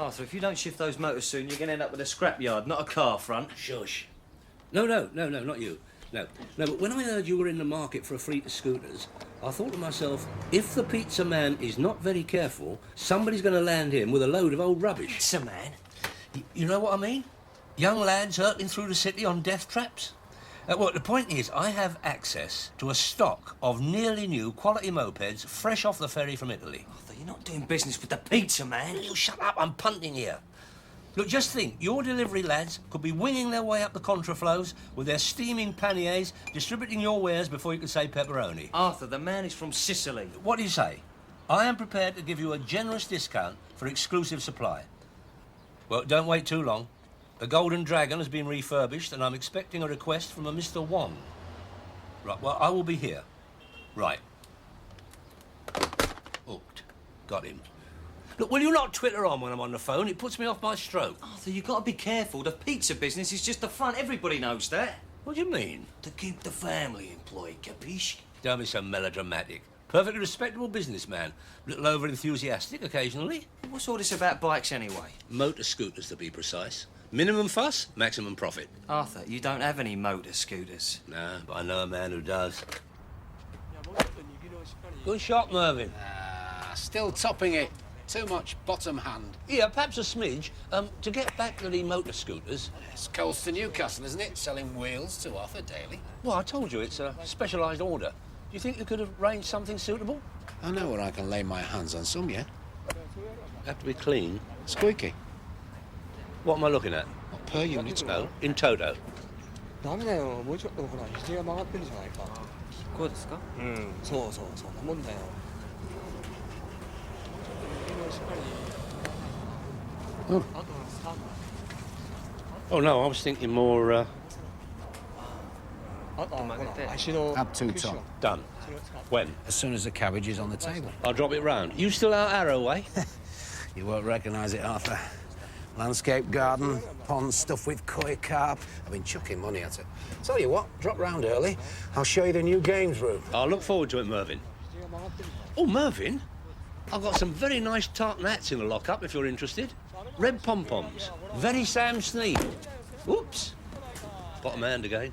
Arthur, if you don't shift those motors soon, you're going to end up with a scrapyard, not a car front. Shush. No, not you. No, but when I heard you were in the market for a fleet of scooters, I thought to myself, if the pizza man is not very careful, somebody's going to land him with a load of old rubbish. Pizza man? You know what I mean? Young lads hurtling through the city on death traps. Well, the point is, I have access to a stock of nearly new quality mopeds fresh off the ferry from Italy. Arthur, you're not doing business with the pizza man. You shut up, I'm punting here. Look, just think, your delivery lads could be winging their way up the contraflows with their steaming panniers, distributing your wares before you can say pepperoni. Arthur, the man is from Sicily. What do you say? I am prepared to give you a generous discount for exclusive supply. Well, don't wait too long. The Golden Dragon has been refurbished and I'm expecting a request from a Mr. Wong. Right, well, I will be here. Right. Hooked. Got him. Look, will you not Twitter on when I'm on the phone? It puts me off my stroke. Arthur, you've got to be careful. The pizza business is just the front. Everybody knows that. What do you mean? To keep the family employed, capiche? Don't be so melodramatic. Perfectly respectable businessman. A little over-enthusiastic occasionally. What's all this about bikes anyway? Motor scooters, to be precise. Minimum fuss, maximum profit. Arthur, you don't have any motor scooters. No, but I know a man who does. Good shot, Mervyn. Still topping it. Too much bottom hand. Yeah, perhaps a smidge. To get back to the motor scooters... It's coast to Newcastle, isn't it? Selling wheels to Arthur daily. Well, I told you, it's a specialised order. Do you think you could have arranged something suitable? I know where I can lay my hands on some, yeah? Have to be clean. Squeaky. What am I looking at? Per unit. No, in toto. ダメだよ、もうちょっとほら肘が曲がってるじゃないか。こうですか？そうそんなもんだよ。 Oh, no, I was thinking more, Up too top. Done. When? As soon as the cabbage is on the table. I'll drop it round. You still out Arrow way? You won't recognise it, Arthur. Landscape garden, pond stuffed with koi carp. I've been chucking money at it. Tell you what, drop round early. I'll show you the new games room. I'll look forward to it, Mervyn. Oh, Mervyn? I've got some very nice tartan hats in the lock-up, if you're interested. Red pom-poms. Very Sam Sneed. Oops. Bottom hand again.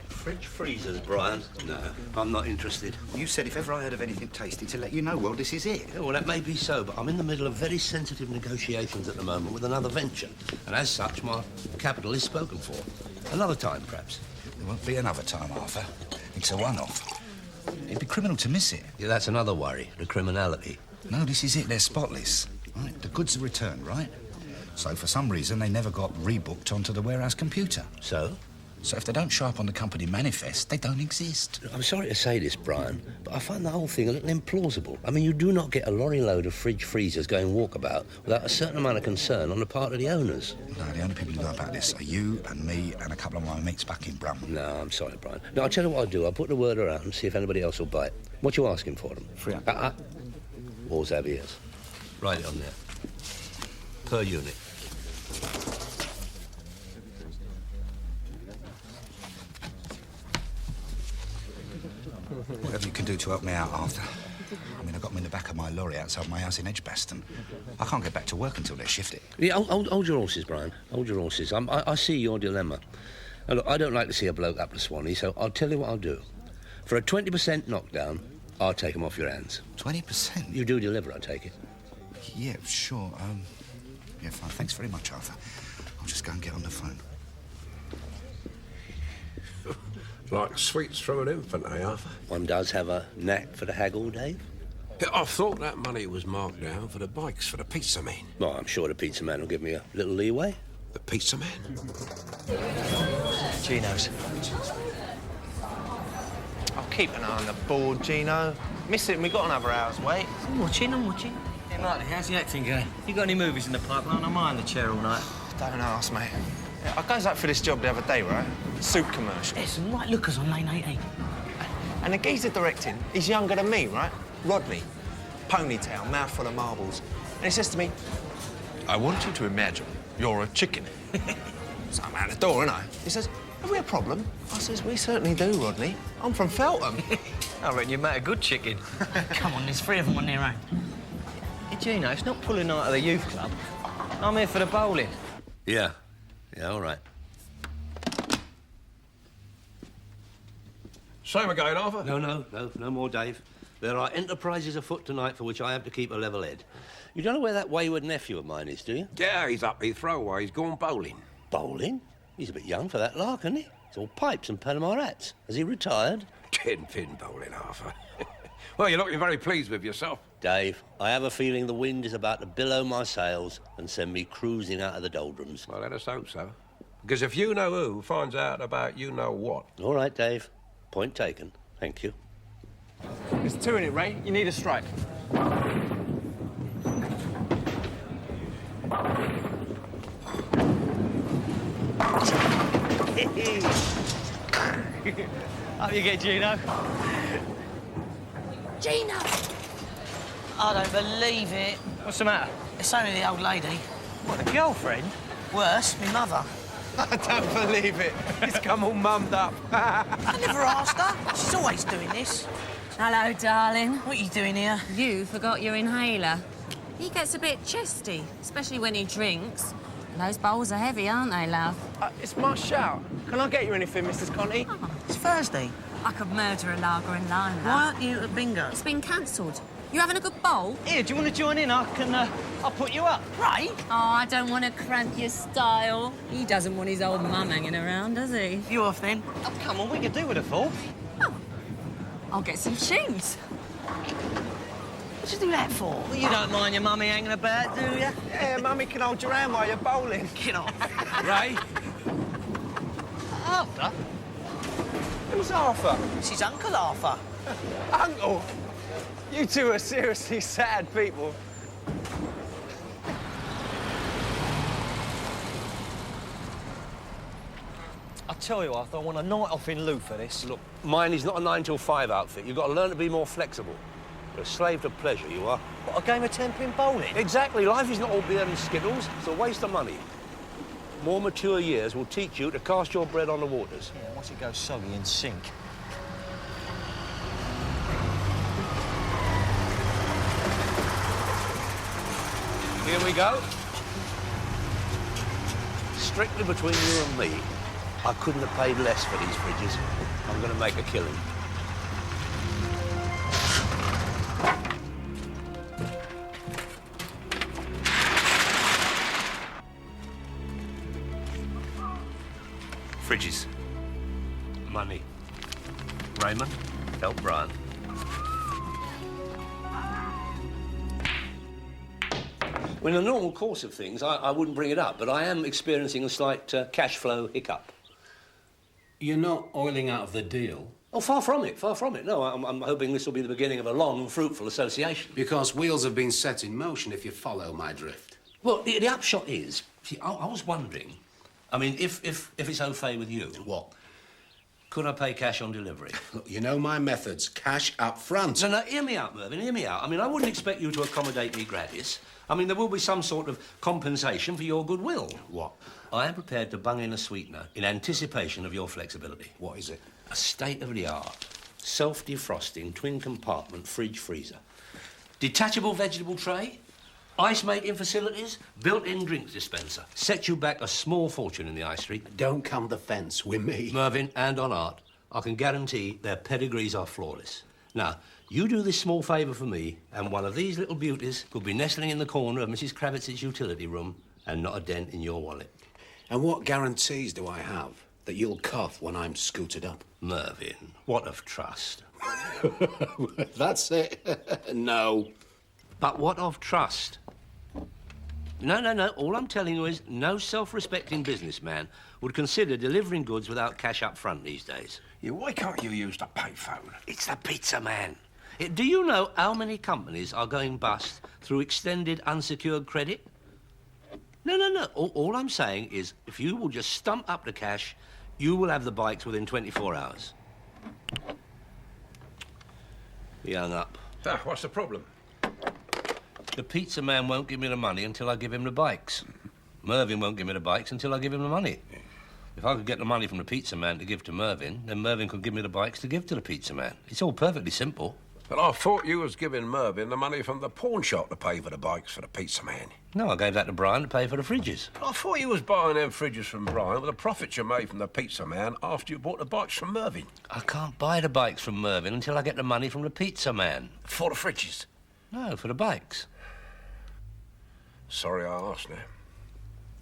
French freezers, Brian. No, I'm not interested. You said if ever I heard of anything tasty to let you know, well, this is it. Yeah, well, that may be so, but I'm in the middle of very sensitive negotiations at the moment with another venture. And as such, my capital is spoken for. Another time, perhaps. There won't be another time, Arthur. It's a one-off. It'd be criminal to miss it. Yeah, that's another worry, the criminality. No, this is it. They're spotless. Right, the goods are returned, right? So, for some reason, they never got rebooked onto the warehouse computer. So? So if they don't show up on the company manifest, they don't exist. I'm sorry to say this, Brian, but I find the whole thing a little implausible. I mean, you do not get a lorry load of fridge freezers going walkabout without a certain amount of concern on the part of the owners. No, the only people who know about this are you and me and a couple of my mates back in Brum. No, I'm sorry, Brian. No, I'll tell you what I'll do. I'll put the word around and see if anybody else will bite. What you asking for them? 300. Walls have ears. Write it on there. Per unit. Whatever you can do to help me out, Arthur. I mean, I got them in the back of my lorry outside my house in Edgbaston. I can't get back to work until they're shifted. Yeah, hold your horses, Brian. Hold your horses. I see your dilemma. Now, look, I don't like to see a bloke up to Swanee, so I'll tell you what I'll do. For a 20% knockdown, I'll take them off your hands. 20%? You do deliver, I take it. Yeah, sure. Yeah, fine. Thanks very much, Arthur. I'll just go and get on the phone. Like sweets from an infant, eh, Arthur? One does have a knack for the haggle, Dave. Yeah, I thought that money was marked down for the bikes for the pizza man. Well, I'm sure the pizza man will give me a little leeway. The pizza man? Gino's. I'll keep an eye on the board, Gino. Miss it, we got another hour's wait. I'm watching. Hey, Marty, how's the acting going? You got any movies in the pipeline? I'm in the chair all night. Don't ask, mate. Yeah, I goes up for this job the other day, right? Soup commercial. There's some right lookers on lane 18. And the geezer directing, he's younger than me, right? Rodney. Ponytail, mouth full of marbles. And he says to me, I want you to imagine you're a chicken. So I'm out the door, ain't I? He says, have we a problem? I says, we certainly do, Rodney. I'm from Feltham. I reckon you met a good chicken. Come on, there's 3 of them on their own. It Gino, it's not pulling night at the youth club. I'm here for the bowling. Yeah, all right. Same again, Arthur? No more, Dave. There are enterprises afoot tonight for which I have to keep a level head. You don't know where that wayward nephew of mine is, do you? Yeah, he's up Heathrow. He's gone bowling. Bowling? He's a bit young for that lark, isn't he? It's all pipes and Panama hats. Has he retired? Ten-pin bowling, Arthur. Well, you're looking very pleased with yourself. Dave, I have a feeling the wind is about to billow my sails and send me cruising out of the doldrums. Well, let us hope so. Because if you know who finds out about you know what... All right, Dave. Point taken. Thank you. There's two in it, Ray. You need a strike. Up you get, Gino. Gino! I don't believe it. What's the matter? It's only the old lady. What, a girlfriend? Worse, my mother. I don't believe it. It's come all mummed up. I never asked her. She's always doing this. Hello, darling. What are you doing here? You forgot your inhaler. He gets a bit chesty, especially when he drinks. And those bowls are heavy, aren't they, love? It's my shout. Can I get you anything, Mrs. Conti? It's Thursday. I could murder a lager and lime, love. Why aren't you at bingo? It's been cancelled. You having a good bowl? Here, do you want to join in? I'll put you up. Ray? Oh, I don't want to cramp your style. He doesn't want his old mum hanging around, does he? You off then? Oh, come on, we can do with a fool. Oh, I'll get some shoes. What'd you do that for? Well, you don't mind your mummy hanging about, do you? Yeah, Mummy can hold your hand while you're bowling. Get off. Ray? Arthur? Who's Arthur? She's Uncle Arthur. Uncle? You two are seriously sad people. I tell you, Arthur, I want a night off in lieu for this. Look, mine is not a 9 till 5 outfit. You've got to learn to be more flexible. You're a slave to pleasure, you are. What, a game of 10-pin bowling? Exactly. Life is not all beer and skittles. It's a waste of money. More mature years will teach you to cast your bread on the waters. Yeah, once it goes soggy and sink. Here we go. Strictly between you and me, I couldn't have paid less for these fridges. I'm going to make a killing. Fridges. Money. Raymond, help Brian. Well, in the normal course of things, I wouldn't bring it up, but I am experiencing a slight cash flow hiccup. You're not oiling out of the deal? Oh, far from it, far from it. No, I'm hoping this will be the beginning of a long and fruitful association. Because wheels have been set in motion, if you follow my drift. Well, the upshot is, see, I was wondering, I mean, if it's au fait with you... What? Could I pay cash on delivery? Look, you know my methods. Cash up front. No, hear me out, Mervyn, hear me out. I mean, I wouldn't expect you to accommodate me gratis. I mean, there will be some sort of compensation for your goodwill. What? I am prepared to bung in a sweetener in anticipation of your flexibility. What is it? A state-of-the-art, self-defrosting, twin-compartment fridge-freezer. Detachable vegetable tray, ice-making facilities, built-in drinks dispenser. Set you back a small fortune in the high street. Don't come the fence with me. Mervyn, and on art, I can guarantee their pedigrees are flawless. Now, you do this small favour for me, and one of these little beauties could be nestling in the corner of Mrs. Kravitz's utility room and not a dent in your wallet. And what guarantees do I have that you'll cough when I'm scooted up? Mervyn, what of trust? That's it. No. But what of trust? No. All I'm telling you is no self-respecting businessman would consider delivering goods without cash up front these days. Yeah, why can't you use the payphone? It's the pizza man. Do you know how many companies are going bust through extended unsecured credit? No. All I'm saying is if you will just stump up the cash, you will have the bikes within 24 hours. He hung up. Ah, what's the problem? The pizza man won't give me the money until I give him the bikes. Mervyn won't give me the bikes until I give him the money. If I could get the money from the pizza man to give to Mervyn, then Mervyn could give me the bikes to give to the pizza man. It's all perfectly simple. But I thought you was giving Mervyn the money from the pawn shop to pay for the bikes for the pizza man. No, I gave that to Brian to pay for the fridges. But I thought you was buying them fridges from Brian with the profits you made from the pizza man after you bought the bikes from Mervyn. I can't buy the bikes from Mervyn until I get the money from the pizza man. For the fridges? No, for the bikes. Sorry I asked now.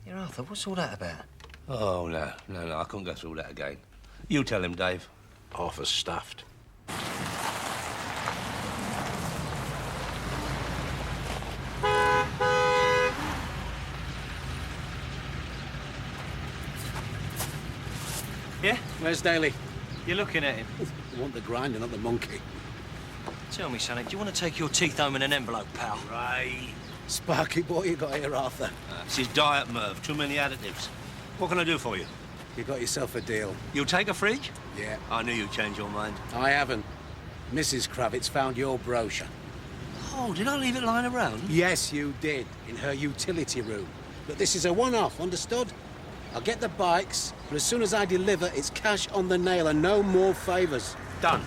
Here, Arthur, what's all that about? Oh, no, I couldn't go through all that again. You tell him, Dave. Arthur's stuffed. Yeah? Where's Daly? You're looking at him. I want the grinder, not the monkey. Tell me, Sonic, do you want to take your teeth home in an envelope, pal? Right. Sparky, what you got here, Arthur? This is diet, Merv. Too many additives. What can I do for you? You got yourself a deal. You'll take a fridge? Yeah. I knew you'd change your mind. I haven't. Mrs. Kravitz found your brochure. Oh, did I leave it lying around? Yes, you did, in her utility room. But this is a one-off, understood? I'll get the bikes, but as soon as I deliver, it's cash on the nail and no more favours. Done.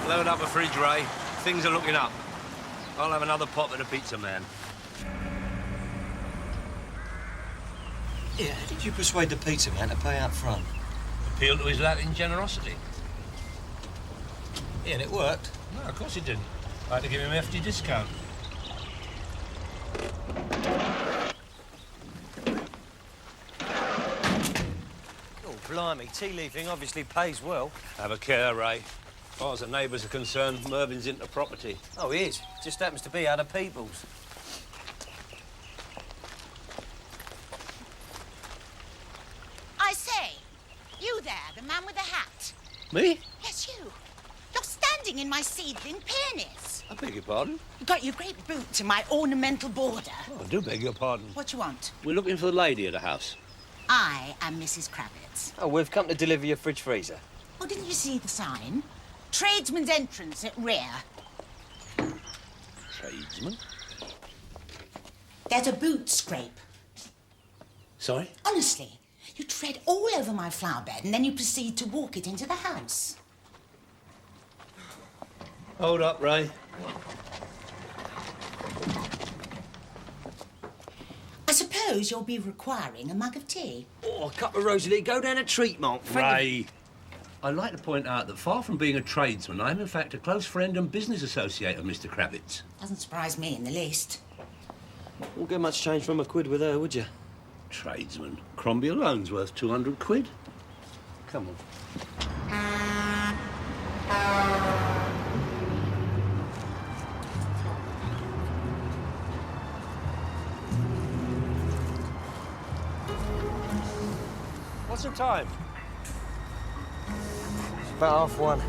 Load up a fridge, Ray. Things are looking up. I'll have another pop at the pizza man. Yeah, how did you persuade the pizza man to pay up front? Appeal to his Latin generosity. Yeah, and it worked. No, of course it didn't. I had to give him a hefty discount. Oh, blimey, tea leafing obviously pays well. Have a care, Ray. As far as the neighbours are concerned, Mervyn's into property. Oh, he is. Just happens to be other people's. I say, you there, the man with the hat. Me? Yes, you. You're standing in my seedling peonies. I beg your pardon? You got your great boots in my ornamental border. Oh, I do beg your pardon. What you want? We're looking for the lady of the house. I am Mrs. Kravitz. Oh, we've come to deliver your fridge freezer. Oh, didn't you see the sign? Tradesman's entrance at rear. Tradesman? There's a boot scrape. Sorry? Honestly, you tread all over my flower bed and then you proceed to walk it into the house. Hold up, Ray. I suppose you'll be requiring a mug of tea. Oh, a cup of Rosalie. Go down a treat, Mark. Ray. I'd like to point out that far from being a tradesman, I'm in fact a close friend and business associate of Mr. Kravitz. Doesn't surprise me in the least. Wouldn't get much change from a quid with her, would you? Tradesman. Crombie alone's worth 200 quid. Come on. What's the time? About 1:30.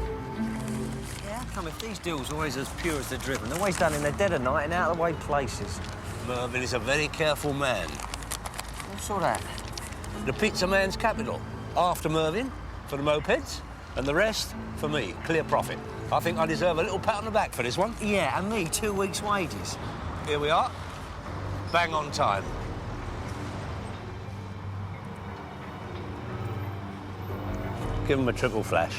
Yeah, come if these deals are always as pure as they're driven, they're always done in the dead of night in out-of-the-way places. Mervyn is a very careful man. What's all that? The pizza man's capital. After Mervyn, for the mopeds, and the rest for me. Clear profit. I think I deserve a little pat on the back for this one. Yeah, and me 2 weeks' wages. Here we are. Bang on time. Give him a triple flash.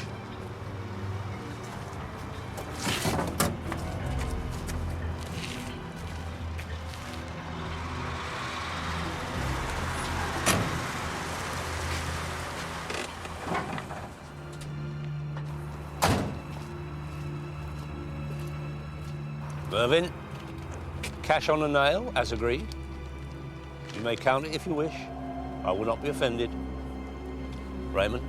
Mervyn, cash on the nail, as agreed. You may count it if you wish. I will not be offended. Raymond.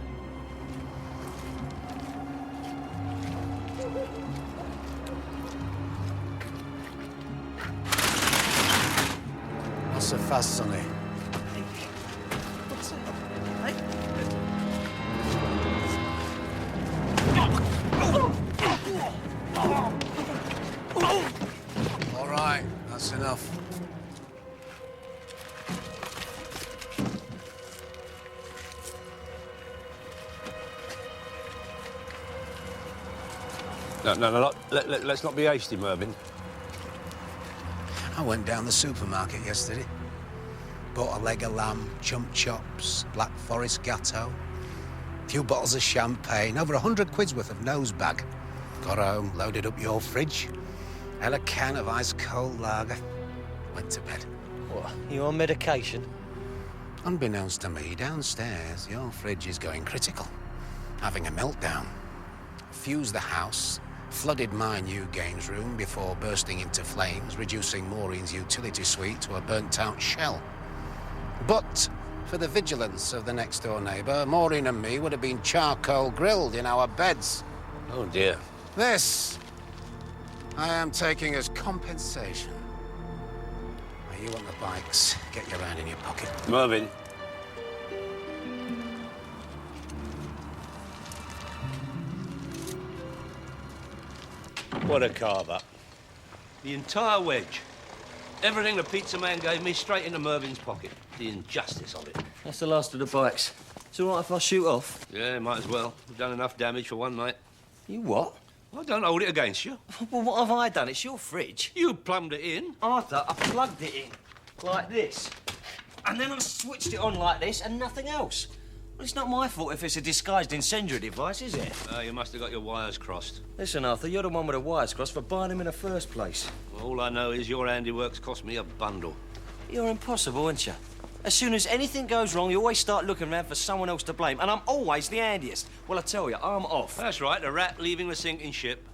Not so fast, Sonny. What's that? All right, that's enough. No, let's not be hasty, Mervyn. I went down the supermarket yesterday. Bought a leg of lamb, chump chops, Black Forest gatto, a few bottles of champagne, over 100 quid's worth of nose bag. Got home, loaded up your fridge, had a can of ice-cold lager, went to bed. What, you on medication? Unbeknownst to me, downstairs, your fridge is going critical, having a meltdown. Fused the house, flooded my new games room before bursting into flames, reducing Maureen's utility suite to a burnt-out shell. But for the vigilance of the next-door neighbour, Maureen and me would have been charcoal grilled in our beds. Oh, dear. This I am taking as compensation. Now, you want the bikes, get your hand in your pocket. Mervyn. What a carve-up. The entire wedge. Everything the pizza man gave me straight into Mervyn's pocket. The injustice of it. That's the last of the bikes. It's all right if I shoot off? Yeah, might as well. We've done enough damage for one night. You what? I don't hold it against you. Well, what have I done? It's your fridge. You plumbed it in. Arthur, I plugged it in. Like this. And then I switched it on like this and nothing else. Well, it's not my fault if it's a disguised incendiary device, is it? You must have got your wires crossed. Listen, Arthur, you're the one with the wires crossed for buying them in the first place. Well, all I know is your handiwork's cost me a bundle. You're impossible, aren't you? As soon as anything goes wrong, you always start looking around for someone else to blame, and I'm always the handiest. Well, I tell you, I'm off. That's right, the rat leaving the sinking ship.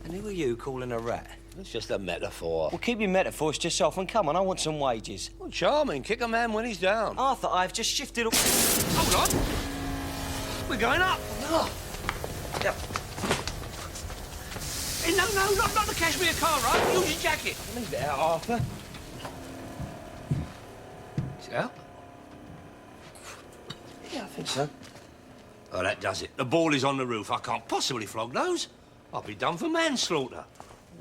And who are you calling a rat? It's just a metaphor. Well, keep your metaphors to yourself, and come on, I want some wages. Well, charming. Kick a man when he's down. Arthur, I've just shifted up... Hold on. We're going up. Oh. Yep. Hey, no, not the cashmere car, right? Use your jacket. Leave it out, Arthur. Is it out? Yeah, I think so. Oh, that does it. The ball is on the roof. I can't possibly flog those. I'll be done for manslaughter.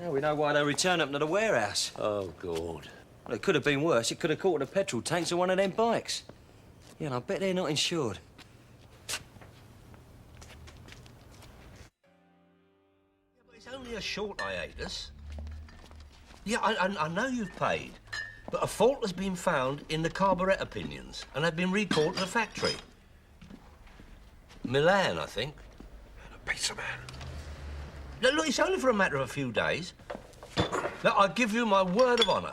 Now we know why they returned them to the warehouse. Oh, God. Well, it could have been worse. It could have caught the petrol tanks of one of them bikes. Yeah, and I bet they're not insured. Yeah, but it's only a short hiatus. Yeah, I know you've paid, but a fault has been found in the carburettor pinions, and they've been recalled to the factory. Milan, I think. The pizza man. Look, it's only for a matter of a few days. Now, I give you my word of honour.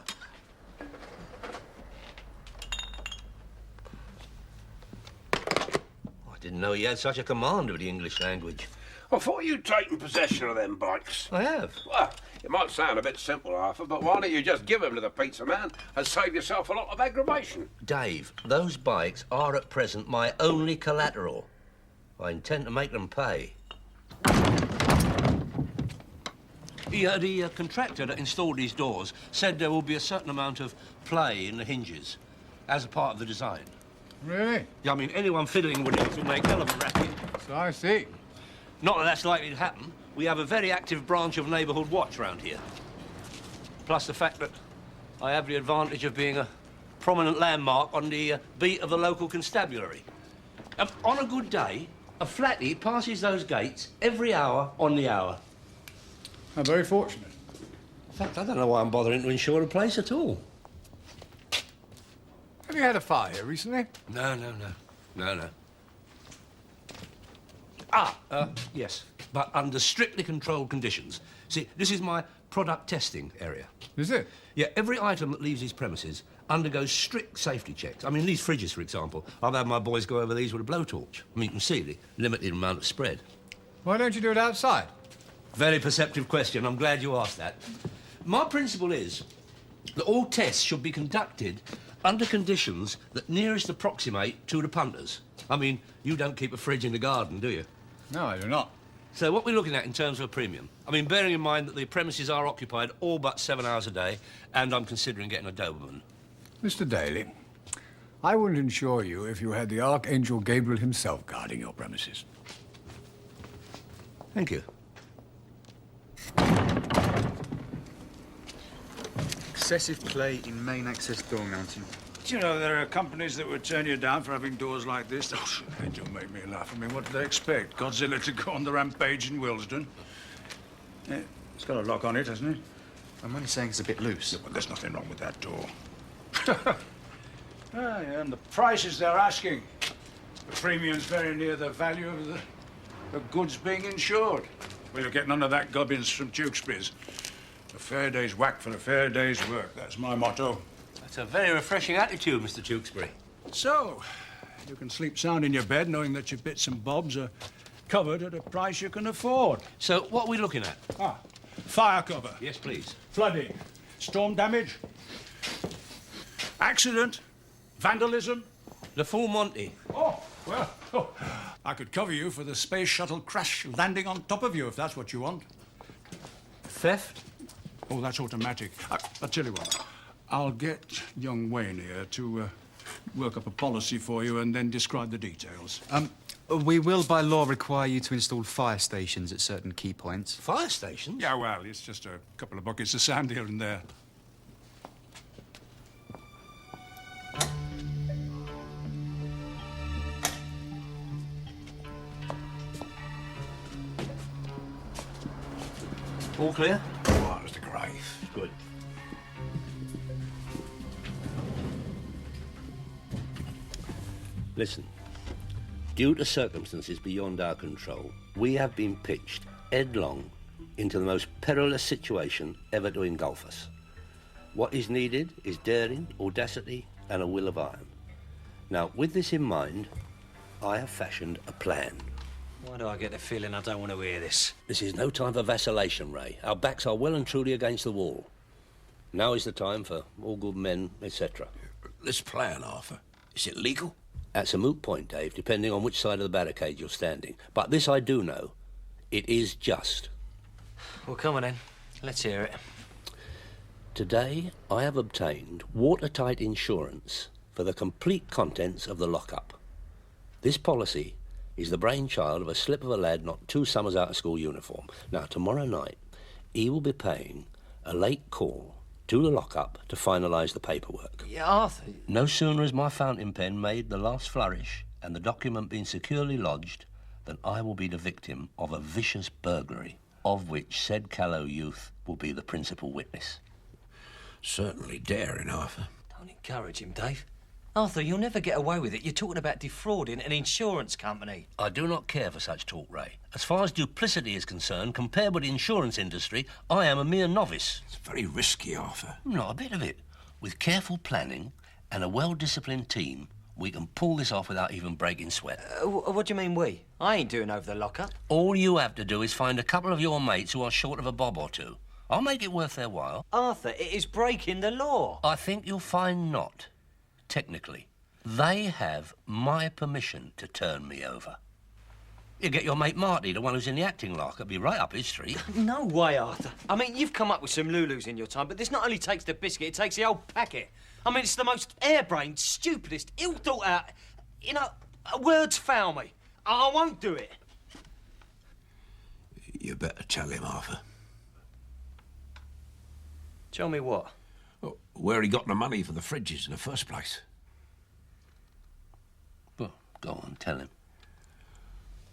I didn't know you had such a command of the English language. I thought you'd taken possession of them bikes. I have. Well, it might sound a bit simple, Arthur, but why don't you just give them to the pizza man and save yourself a lot of aggravation? Dave, those bikes are at present my only collateral. I intend to make them pay. The contractor that installed these doors said there will be a certain amount of play in the hinges as a part of the design. Really? Yeah, I mean, anyone fiddling with it will make hell of a racket. So I see. Not that that's likely to happen. We have a very active branch of neighbourhood watch round here. Plus the fact that I have the advantage of being a prominent landmark on the beat of the local constabulary. On a good day, a flatty passes those gates every hour on the hour. I'm very fortunate. In fact, I don't know why I'm bothering to insure the place at all. Have you had a fire here recently? No. Yes, but under strictly controlled conditions. See, this is my product testing area. Is it? Yeah, every item that leaves these premises undergoes strict safety checks. I mean, these fridges, for example, I've had my boys go over these with a blowtorch. I mean, you can see the limited amount of spread. Why don't you do it outside? Very perceptive question. I'm glad you asked that. My principle is that all tests should be conducted under conditions that nearest approximate to the punters. I mean, you don't keep a fridge in the garden, do you? No, I do not. So what we're looking at in terms of a premium? I mean, bearing in mind that the premises are occupied all but 7 hours a day, and I'm considering getting a Doberman. Mr. Daly, I wouldn't insure you if you had the Archangel Gabriel himself guarding your premises. Thank you. Excessive play in main access door mounting. Do you know there are companies that would turn you down for having doors like this? Oh, they do make me laugh. I mean, what do they expect? Godzilla to go on the rampage in Willesden? Yeah, it's got a lock on it, hasn't it? I'm only saying it's a bit loose. Yeah, well, there's nothing wrong with that door. Ah, yeah, and the prices they're asking. The premium's very near the value of the goods being insured. Well, you'll get none of that gubbins from Tewkesbury's. A fair day's whack for a fair day's work. That's my motto. That's a very refreshing attitude, Mr. Tewkesbury. So, you can sleep sound in your bed knowing that your bits and bobs are covered at a price you can afford. So, what are we looking at? Fire cover. Yes, please. Flooding. Storm damage. Accident. Vandalism. The full Monty. Oh, well, I could cover you for the space shuttle crash landing on top of you if that's what you want. Theft? Oh, that's automatic. I'll tell you what. I'll get young Wayne here to work up a policy for you and then describe the details. We will, by law, require you to install fire stations at certain key points. Fire stations? Yeah, well, it's just a couple of buckets of sand here and there. All clear? Oh, Mr. Grave. Good. Listen, due to circumstances beyond our control, we have been pitched headlong into the most perilous situation ever to engulf us. What is needed is daring, audacity, and a will of iron. Now, with this in mind, I have fashioned a plan. Why do I get the feeling I don't want to hear this? This is no time for vacillation, Ray. Our backs are well and truly against the wall. Now is the time for all good men, etc. This plan, Arthur, is it legal? That's a moot point, Dave, depending on which side of the barricade you're standing. But this I do know. It is just. Well, come on then. Let's hear it. Today, I have obtained watertight insurance for the complete contents of the lockup. This policy is the brainchild of a slip of a lad not 2 summers out of school uniform. Now, tomorrow night, he will be paying a late call to the lockup to finalise the paperwork. Yeah, Arthur. No sooner has my fountain pen made the last flourish and the document been securely lodged than I will be the victim of a vicious burglary, of which said callow youth will be the principal witness. Certainly daring, Arthur. Don't encourage him, Dave. Arthur, you'll never get away with it. You're talking about defrauding an insurance company. I do not care for such talk, Ray. As far as duplicity is concerned, compared with the insurance industry, I am a mere novice. It's very risky, Arthur. Not a bit of it. With careful planning and a well-disciplined team, we can pull this off without even breaking sweat. What do you mean, we? I ain't doing over the lockup. All you have to do is find a couple of your mates who are short of a bob or two. I'll make it worth their while. Arthur, it is breaking the law. I think you'll find not. Technically, they have my permission to turn me over. You get your mate Marty, the one who's in the acting lark. It'll be right up his street. No way, Arthur. I mean, you've come up with some Lulus in your time, but this not only takes the biscuit, it takes the whole packet. I mean, it's the most airbrained, stupidest, ill-thought-out... You know, words fail me. I won't do it. You better tell him, Arthur. Tell me what? Well, where he got the money for the fridges in the first place. Well, go on, tell him.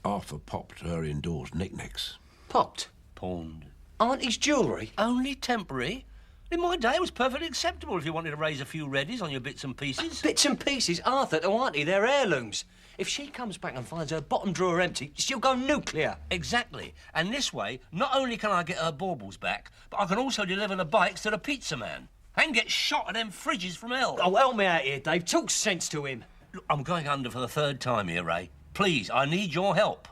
Arthur popped her indoors knickknacks. Popped? Pawned. Auntie's jewellery? Only temporary. In my day, it was perfectly acceptable if you wanted to raise a few reddies on your bits and pieces. Bits and pieces? Arthur, to Auntie, they're heirlooms. If she comes back and finds her bottom drawer empty, she'll go nuclear. Exactly. And this way, not only can I get her baubles back, but I can also deliver the bikes to the pizza man. And get shot at them fridges from hell. Oh, help me out here, Dave. Talk sense to him. Look, I'm going under for the 3rd time here, Ray. Please, I need your help.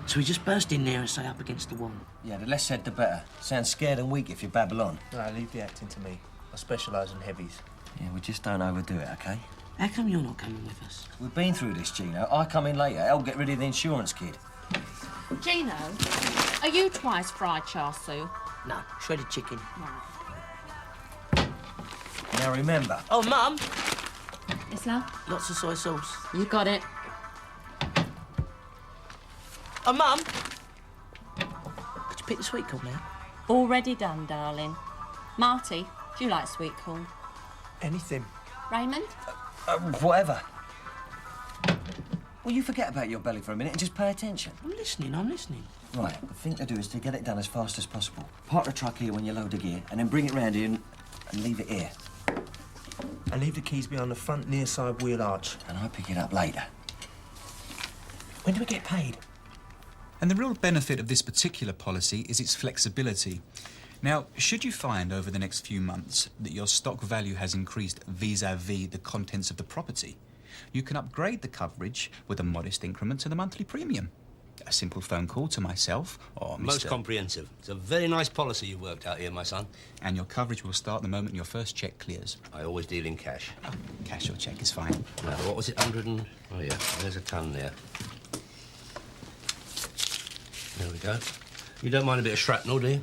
So we just burst in there and stay up against the wall? Yeah, the less said, the better. Sounds scared and weak if you babble on. No, leave the acting to me. I specialise in heavies. Yeah, we just don't overdo it, OK? How come you're not coming with us? We've been through this, Gino. I come in later. I'll get rid of the insurance kid. Gino, are you twice fried char siu? No, shredded chicken. Right. Now remember. Oh, Mum! Yes, love? Lots of soy sauce. You got it. Oh, Mum! Could you pick the sweet corn now? Already done, darling. Marty, do you like sweet corn? Anything. Raymond? Whatever. Well, you forget about your belly for a minute and just pay attention. I'm listening, I'm listening. Right, the thing to do is to get it done as fast as possible. Park the truck here when you load the gear, and then bring it round here and leave it here. And leave the keys behind the front near side wheel arch. And I'll pick it up later. When do we get paid? And the real benefit of this particular policy is its flexibility. Now, should you find over the next few months that your stock value has increased vis-à-vis the contents of the property, you can upgrade the coverage with a modest increment to the monthly premium. A simple phone call to myself or Mr. Most comprehensive. It's a very nice policy you've worked out here, my son. And your coverage will start the moment your first cheque clears. I always deal in cash. Oh, cash or cheque is fine. Now, what was it, 100 and... Oh, yeah, there's a ton there. There we go. You don't mind a bit of shrapnel, do you?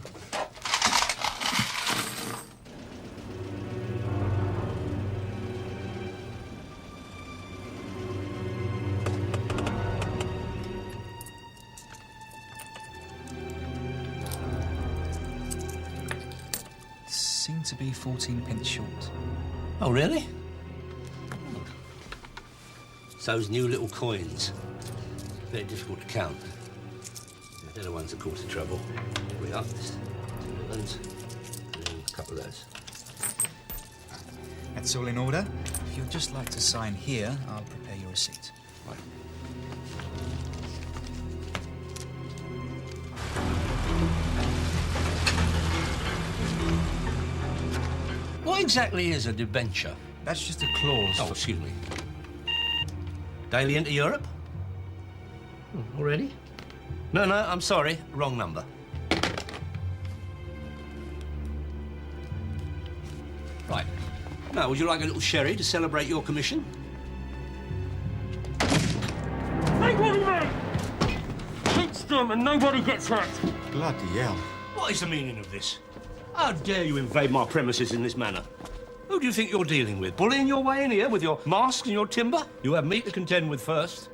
Seem to be 14 pence short. Oh, really? It's those new little coins. Very difficult to count. They're the ones that cause the trouble. Here we are. Two little ones. And a couple of those. That's all in order. If you'd just like to sign here, I'll prepare your receipt. Right. What exactly is a debenture? That's just a clause. Oh, excuse me. Daily into Europe? Already? No, I'm sorry. Wrong number. Right. Now, would you like a little sherry to celebrate your commission? Make one of me! Hits them and nobody gets hurt. Bloody hell. What is the meaning of this? How dare you invade my premises in this manner? Who do you think you're dealing with? Bullying your way in here with your masks and your timber? You have me to contend with first.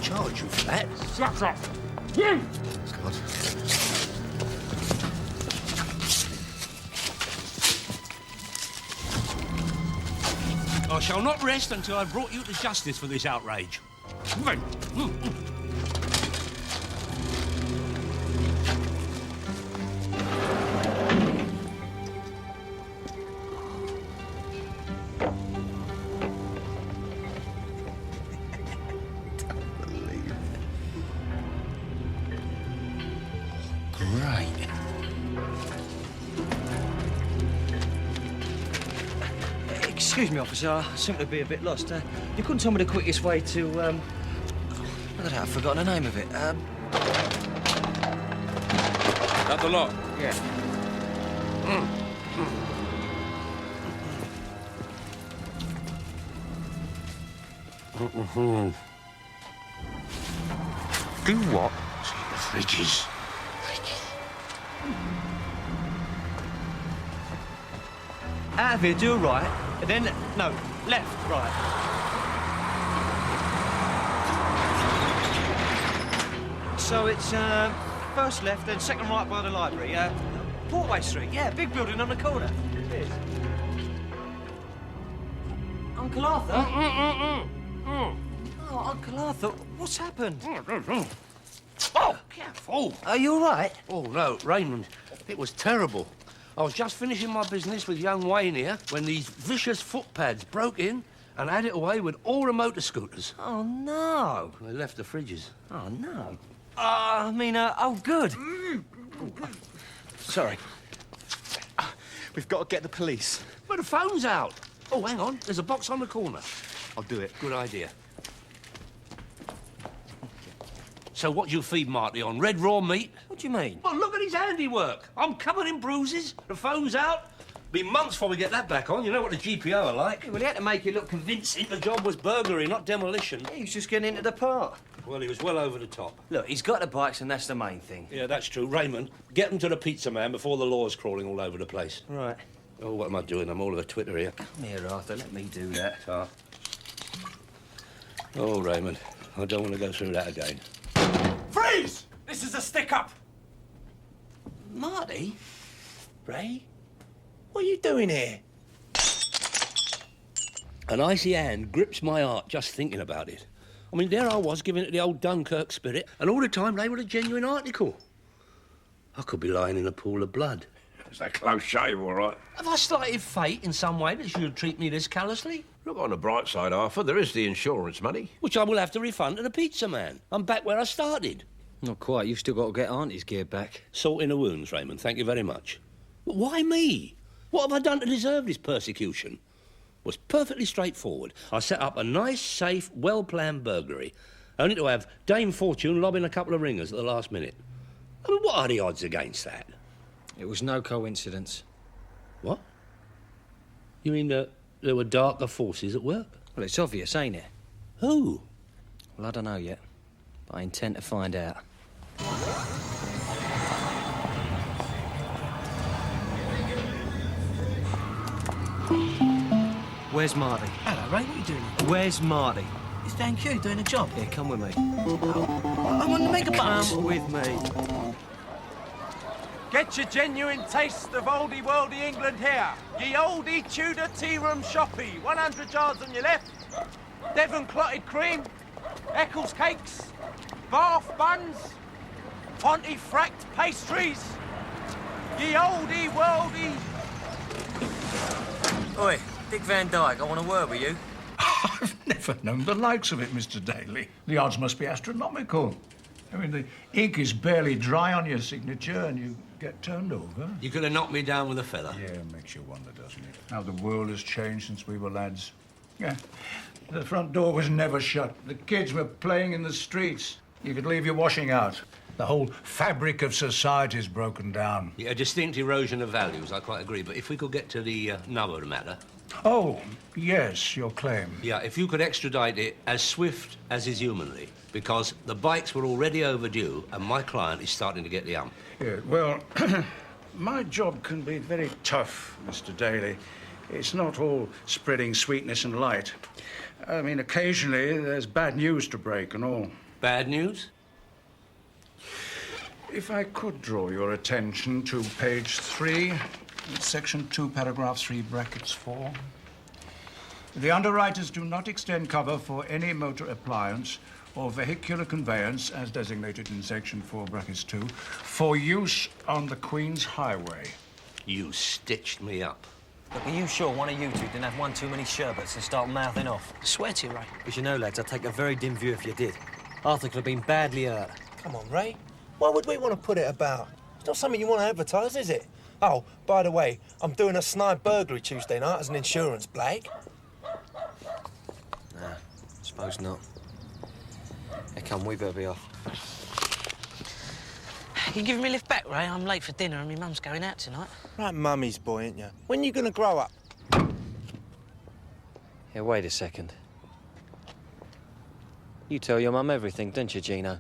Charge you for that? Shut up! You! God. I shall not rest until I've brought you to justice for this outrage. Excuse me, officer, I seem to be a bit lost. You couldn't tell me the quickest way to, I don't know, I've forgotten the name of it. Got the lot? Yeah. Do what? Fridges. Out of here, do a right, and then, no, left, right. So it's, first left, then second right by the library. Portway Street, yeah, big building on the corner. Cheers. Uncle Arthur? Oh, Uncle Arthur, what's happened? Oh, careful. Are you all right? Oh, no, Raymond, it was terrible. I was just finishing my business with young Wayne here when these vicious footpads broke in and had it away with all the motor scooters. Oh, no. They left the fridges. Oh, no. Oh, good. Sorry. We've got to get the police. But the phone's out. Oh, hang on. There's a box on the corner. I'll do it. Good idea. So what do you feed Marty on? Red raw meat? What do you mean? Well, look at his handiwork. I'm covered in bruises. The phone's out. Be months before we get that back on. You know what the GPO are like. Well, he had to make it look convincing. The job was burglary, not demolition. He was just getting into the part. Well, he was well over the top. Look, he's got the bikes, and that's the main thing. Yeah, that's true. Raymond, get them to the pizza man before the law's crawling all over the place. Right. Oh, what am I doing? I'm all over Twitter here. Come here, Arthur. Let me do that. Oh, Raymond, I don't want to go through that again. Freeze! This is a stick-up. Marty? Ray? What are you doing here? An icy hand grips my heart just thinking about it. I mean, there I was giving it the old Dunkirk spirit, and all the time they were a genuine article. I could be lying in a pool of blood. It's a close shave, all right. Have I slighted fate in some way that should treat me this callously? Look on the bright side, Arthur. There is the insurance money. Which I will have to refund to the pizza man. I'm back where I started. Not quite. You've still got to get Auntie's gear back. Salt in the wounds, Raymond. Thank you very much. But why me? What have I done to deserve this persecution? It was perfectly straightforward. I set up a nice, safe, well-planned burglary, only to have Dame Fortune lobbing a couple of ringers at the last minute. I mean, what are the odds against that? It was no coincidence. What? You mean there were darker forces at work? Well, it's obvious, ain't it? Who? Well, I don't know yet, but I intend to find out. Where's Marty? Hello, Ray. What are you doing? Where's Marty? It's Dan Q doing a job. Here, come with me. I'm on the mega bus. Come with me. Get your genuine taste of oldie worldy England here. Ye oldie Tudor tea room shoppy, 100 yards on your left. Devon clotted cream, Eccles cakes, Bath buns, Pontefract pastries. Ye oldie worldy. Oi, Dick Van Dyke, I want a word with you. I've never known the likes of it, Mr. Daly. The odds must be astronomical. I mean, the ink is barely dry on your signature and you get turned over. You could have knocked me down with a feather. Yeah, it makes you wonder, doesn't it? How the world has changed since we were lads. Yeah, the front door was never shut. The kids were playing in the streets. You could leave your washing out. The whole fabric of society's broken down. Yeah, a distinct erosion of values, I quite agree. But if we could get to the nub of the matter... Oh, yes, your claim. Yeah, if you could extradite it as swift as is humanly, because the bikes were already overdue and my client is starting to get the hump. Yeah, well, my job can be very tough, Mr. Daly. It's not all spreading sweetness and light. I mean, occasionally there's bad news to break and all. Bad news? If I could draw your attention to page 3, section 2, paragraph 3, brackets 4. The underwriters do not extend cover for any motor appliance or vehicular conveyance, as designated in section 4, brackets 2, for use on the Queen's Highway. You stitched me up. Look, are you sure one of you two didn't have one too many sherbets and start mouthing off? I swear to you, Ray. Because you know, lads, I'd take a very dim view if you did. Arthur could have been badly hurt. Come on, Ray. Why would we want to put it about? It's not something you want to advertise, is it? Oh, by the way, I'm doing a snide burglary Tuesday night as an insurance blag. Nah, suppose not. Hey, come, we better be off. You give me a lift back, Ray? I'm late for dinner and my mum's going out tonight. Right, mummy's boy, ain't you? When you gonna grow up? Here, wait a second. You tell your mum everything, don't you, Gino?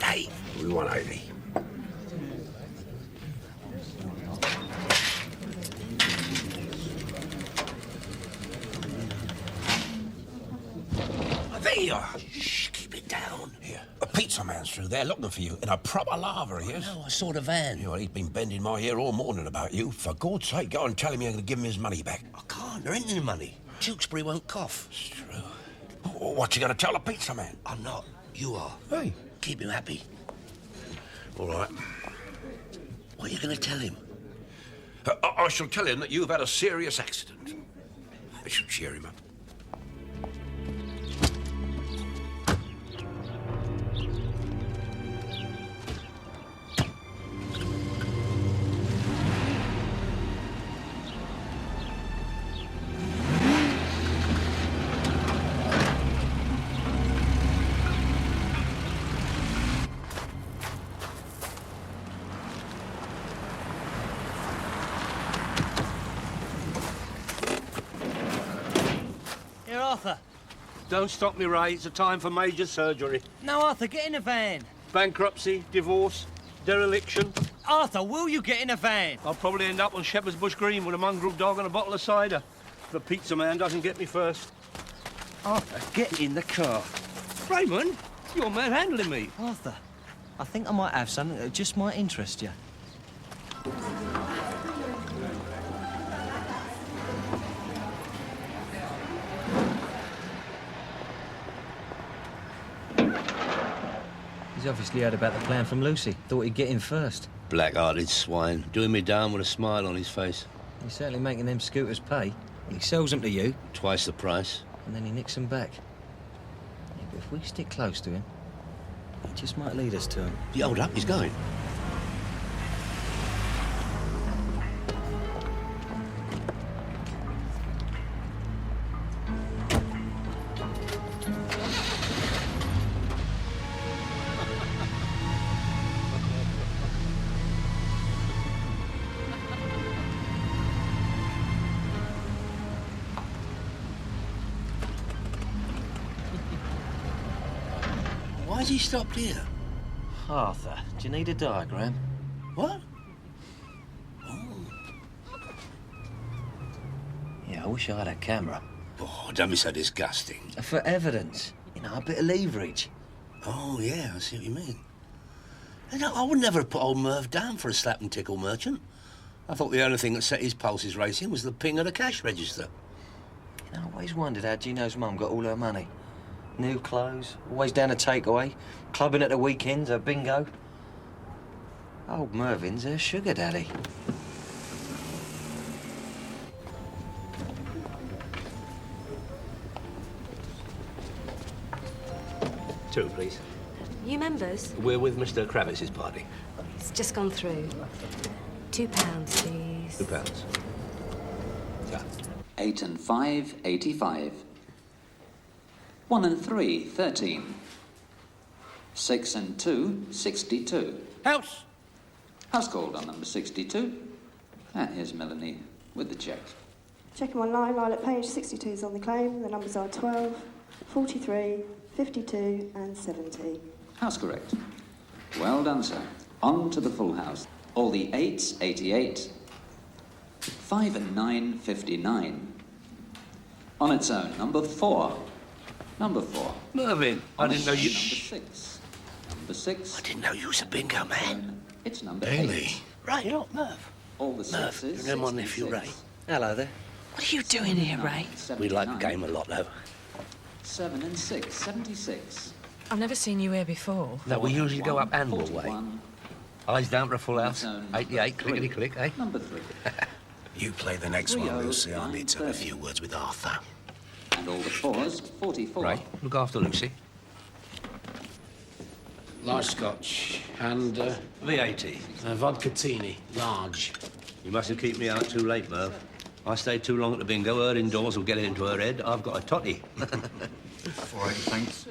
Hey, we want 80. There you are. Shh, keep it down. Here, a pizza man's through there looking for you in a proper lava, he is. No, I saw the van. Yeah, well, he's been bending my ear all morning about you. For God's sake, go and tell him you're going to give him his money back. I can't. There ain't any money. Tewkesbury won't cough. It's true. What you going to tell the pizza man? I'm not. You are. Hey. Keep him happy. All right. What are you going to tell him? I shall tell him that you've had a serious accident. I shall cheer him up. Don't stop me, Ray. It's a time for major surgery. No, Arthur, get in a van. Bankruptcy, divorce, dereliction. Arthur, will you get in a van? I'll probably end up on Shepherd's Bush Green with a mongrel dog and a bottle of cider. If the pizza man doesn't get me first. Arthur, get in the car. Raymond, you're manhandling me. Arthur, I think I might have something that just might interest you. He's obviously heard about the plan from Lucy. Thought he'd get in first. Black-hearted swine, doing me down with a smile on his face. He's certainly making them scooters pay. He sells them to you. Twice the price. And then he nicks them back. Yeah, but if we stick close to him, he just might lead us to him. Yeah, hold up, he's going. Why's he stopped here? Arthur, do you need a diagram? What? Yeah, I wish I had a camera. Oh, don't be so disgusting. For evidence. You know, a bit of leverage. Oh, yeah, I see what you mean. You know, I would never have put old Merv down for a slap and tickle merchant. I thought the only thing that set his pulses racing was the ping of the cash register. You know, I always wondered how Gino's mum got all her money. New clothes, always down a takeaway, clubbing at the weekends, a bingo. Old Mervin's her sugar daddy. Two, please. You members? We're with Mr. Kravitz's party. It's just gone through. £2, please. £2. Yeah. 8 and 5, 85. 1 and 3, 13. 6 and 2, 62. House! House called on number 62. And here's Melanie with the cheque. Checking my line, Lilac page 62 is on the claim. The numbers are 12, 43, 52 and 70. House correct. Well done, sir. On to the full house. All the 8s, 88. 5 and 9, 59. On its own, number 4. Number 4. Mervyn, I didn't know you... Number 6. Number 6. I didn't know you was a bingo man. It's number Really? 8. Right, you're not Merv. All the Merv, sixes. you're my nephew, Ray. Hello there. What are you doing here, Ray? We like the game a lot, though. 7 and 6, 76. I've never seen you here before. No, we usually go up Anvil way. Eyes down for a full house. 88, clickety-click, eh? Number 3. You play the next one, Lucy. I need to have a few words with Arthur. And all the 4s, 44. Ray, look after Lucy. Large scotch and V80. vodka teeny, large. You mustn't keep me out too late, Merv. I stayed too long at the bingo. Her indoors will get it into her head. I've got a totty. 480, thanks.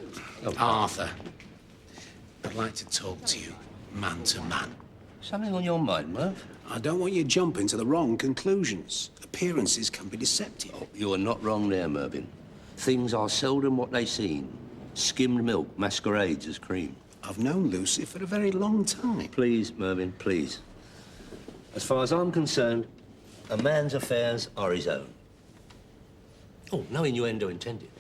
Oh. Arthur, I'd like to talk to you, man to man. Something on your mind, Merv? I don't want you jumping to the wrong conclusions. Appearances can be deceptive. Oh, you are not wrong there, Mervyn. Things are seldom what they seem. Skimmed milk masquerades as cream. I've known Lucy for a very long time. Please, Mervyn, please. As far as I'm concerned, a man's affairs are his own. Oh, no innuendo intended.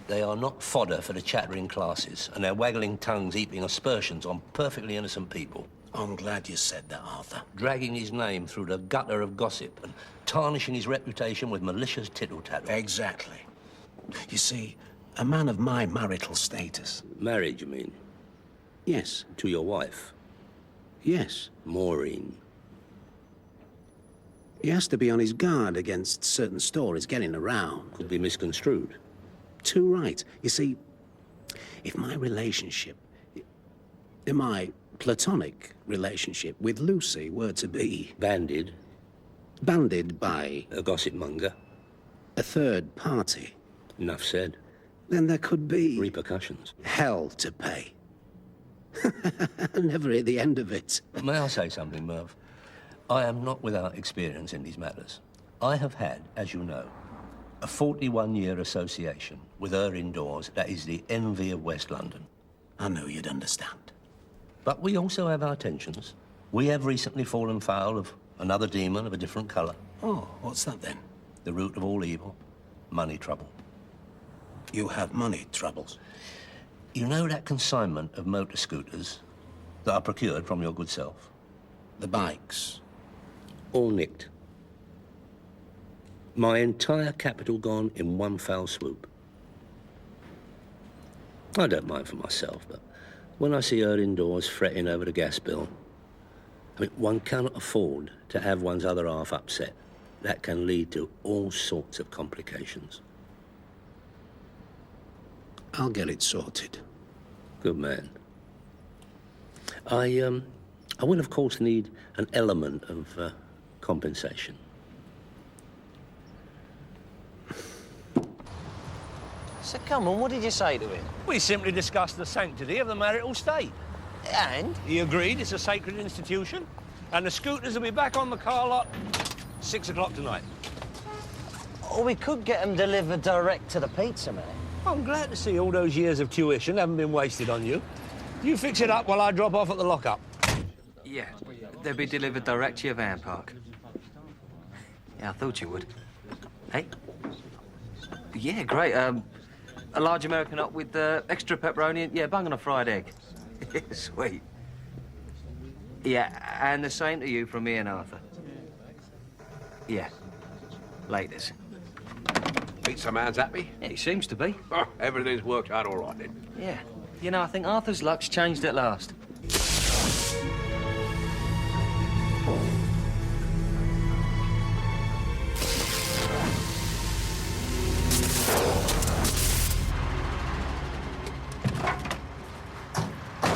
They are not fodder for the chattering classes, and their waggling tongues heaping aspersions on perfectly innocent people. I'm glad you said that, Arthur. Dragging his name through the gutter of gossip and tarnishing his reputation with malicious tittle-tattle. Exactly. You see, a man of my marital status... Married, you mean? Yes. To your wife? Yes. Maureen. He has to be on his guard against certain stories getting around. Could be misconstrued. Too right. You see, if my relationship... my platonic relationship with Lucy were to be... Banded by... a gossip monger. A third party. Enough said. Then there could be... repercussions. Hell to pay. Never at the end of it. May I say something, Merv? I am not without experience in these matters. I have had, as you know, a 41-year association with her indoors that is the envy of West London. I knew you'd understand. But we also have our tensions. We have recently fallen foul of another demon of a different colour. Oh, what's that then? The root of all evil, money trouble. You have money troubles? You know that consignment of motor scooters that are procured from your good self? The bikes? All nicked. My entire capital gone in one foul swoop. I don't mind for myself, but when I see her indoors fretting over the gas bill, I mean, one cannot afford to have one's other half upset. That can lead to all sorts of complications. I'll get it sorted. Good man. I will, of course, need an element of compensation. So come on, what did you say to him? We simply discussed the sanctity of the marital state. And? He agreed it's a sacred institution, and the scooters will be back on the car lot 6 o'clock tonight. Or we could get them delivered direct to the pizza man. I'm glad to see all those years of tuition haven't been wasted on you. You fix it up while I drop off at the lockup. Yeah, they'll be delivered direct to your van park. Yeah, I thought you would. Hey? Yeah, great. A large American up with extra pepperoni and, yeah, bung on a fried egg. Sweet. Yeah, and the same to you from me and Arthur. Yeah. Laters. Pizza man's happy? Yeah, he seems to be. Oh, everything's worked out all right then. Yeah. You know, I think Arthur's luck's changed at last.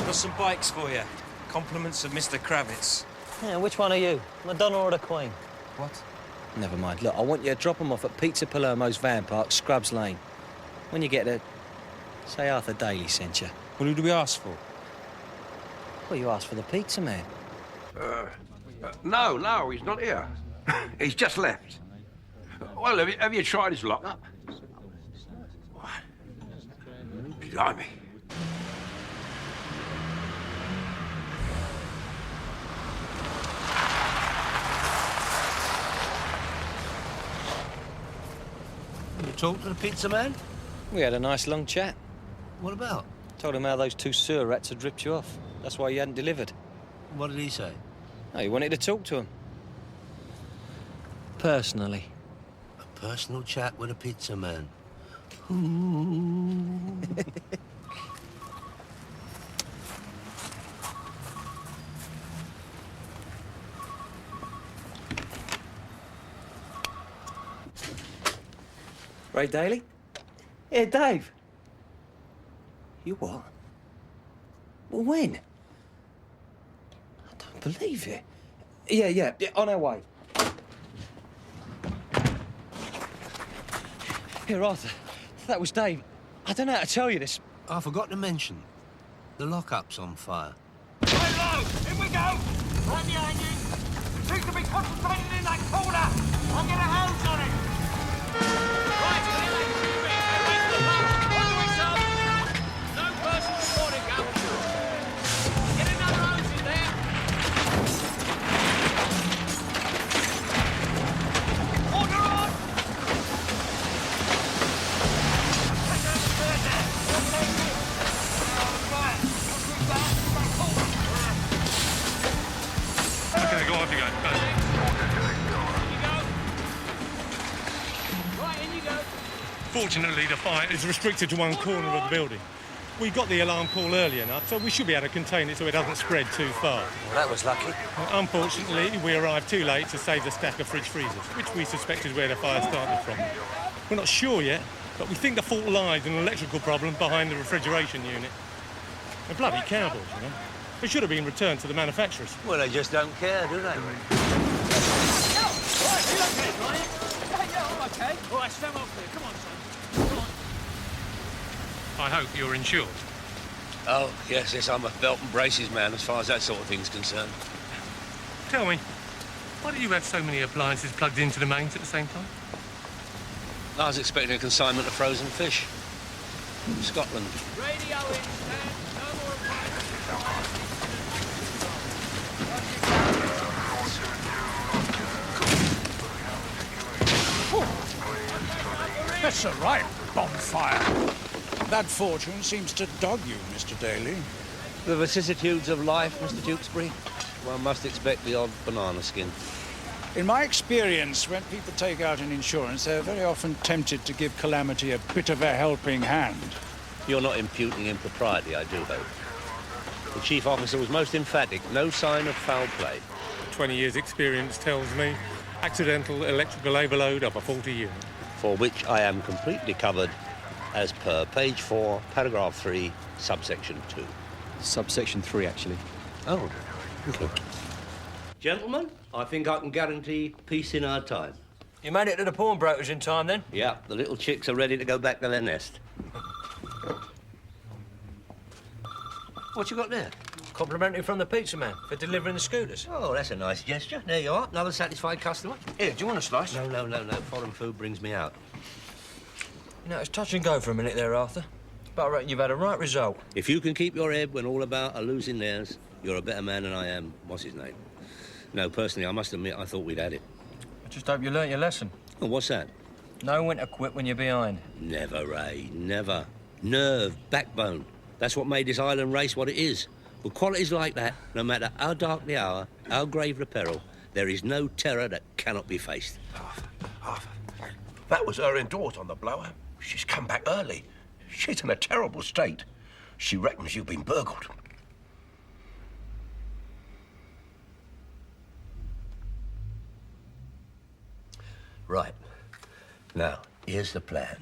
Got some bikes for you. Compliments of Mr. Kravitz. Yeah, which one are you? Madonna or the Queen? What? Never mind. Look, I want you to drop them off at Pizza Palermo's van park, Scrubs Lane. When you get there, say Arthur Daly sent you. Well, who do we ask for? Well, you asked for the pizza man. No, he's not here. He's just left. Well, have you tried his lockup? Blimey. You talked to the pizza man? We had a nice long chat. What about? Told him how those two sewer rats had ripped you off. That's why you hadn't delivered. What did he say? Oh, he wanted to talk to him. Personally. A personal chat with a pizza man. Ray Daly? Yeah, Dave. You what? Well, when? I don't believe it. Yeah, on our way. Here, Arthur. That was Dave. I don't know how to tell you this. I forgot to mention. The lockup's on fire. Hello! Here we go! Right behind you! Seems to be concentrated in that corner! I'll get a hose on it! Right, away to the park! On the way, son! No person reported, go! Get another hose in there! Order on! Okay, go off you go. Right, in you go. Fortunately, the fire is restricted to one corner of the building. We got the alarm call early enough, so we should be able to contain it so it doesn't spread too far. Well, that was lucky. Unfortunately, we arrived too late to save the stack of fridge freezers, which we suspect is where the fire started from. We're not sure yet, but we think the fault lies in an electrical problem behind the refrigeration unit. They're bloody cowboys, you know. They should have been returned to the manufacturers. Well, they just don't care, do they? Okay. All right, stand up there. Come on, son. Come on. I hope you're insured. Oh, yes, I'm a belt and braces man as far as that sort of thing's concerned. Tell me, why do you have so many appliances plugged into the mains at the same time? I was expecting a consignment of frozen fish from Scotland. Radio in, Stan. No more That's a right bonfire. That fortune seems to dog you, Mr. Daly. The vicissitudes of life, Mr. Tewkesbury. One must expect the odd banana skin. In my experience, when people take out an insurance, they're very often tempted to give calamity a bit of a helping hand. You're not imputing impropriety, I do hope. The chief officer was most emphatic. No sign of foul play. 20 years' experience tells me accidental electrical overload of a 40 unit. For which I am completely covered as per page 4, paragraph 3, subsection 2. Subsection 3, actually. Oh, okay. Gentlemen, I think I can guarantee peace in our time. You made it to the pawnbrokers in time, then? Yeah, the little chicks are ready to go back to their nest. What you got there? Complimentary from the pizza man for delivering the scooters. Oh, that's a nice gesture. There you are, another satisfied customer. Here, do you want a slice? No. Foreign food brings me out. You know, it's touch and go for a minute there, Arthur. But I reckon you've had a right result. If you can keep your head when all about are losing theirs, you're a better man than I am. What's his name? No, personally, I must admit, I thought we'd had it. I just hope you learnt your lesson. Oh, what's that? Know when to quit when you're behind. Never, Ray, never. Nerve, backbone. That's what made this island race what it is. With qualities like that, no matter how dark the hour, how grave the peril, there is no terror that cannot be faced. Arthur, that was her endorse on the blower. She's come back early. She's in a terrible state. She reckons you've been burgled. Right. Now, here's the plan.